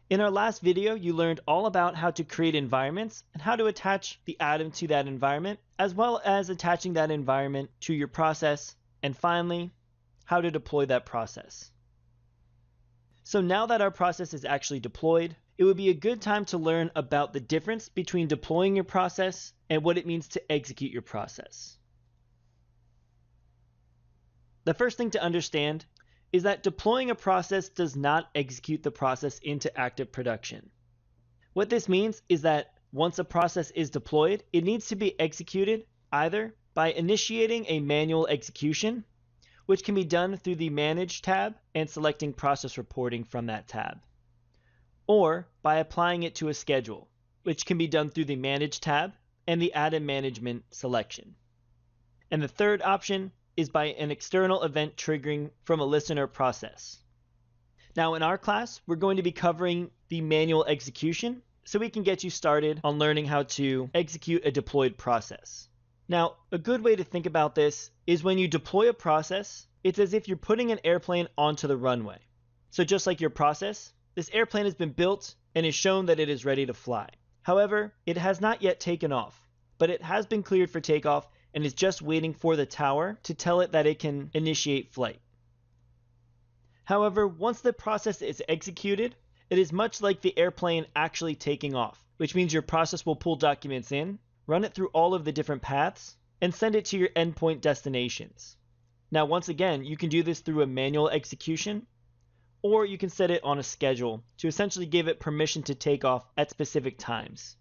In our last video, you learned all about how to create environments and how to attach the atom to that environment, as well as attaching that environment to your process, and finally, how to deploy that process. So now that our process is actually deployed, it would be a good time to learn about the difference between deploying your process and what it means to execute your process. The first thing to understand is that deploying a process does not execute the process into active production. What this means is that once a process is deployed, it needs to be executed either by initiating a manual execution, which can be done through the Manage tab and selecting Process Reporting from that tab, or by applying it to a schedule, which can be done through the Manage tab and the Atom Management selection. And the third option is by an external event triggering from a listener process. Now in our class, we're going to be covering the manual execution so we can get you started on learning how to execute a deployed process. Now, a good way to think about this is when you deploy a process, it's as if you're putting an airplane onto the runway. So just like your process, this airplane has been built and is shown that it is ready to fly. However, it has not yet taken off, but it has been cleared for takeoff and is just waiting for the tower to tell it that it can initiate flight. However, once the process is executed, it is much like the airplane actually taking off, which means your process will pull documents in, run it through all of the different paths, and send it to your endpoint destinations. Now, once again, you can do this through a manual execution, or you can set it on a schedule to essentially give it permission to take off at specific times.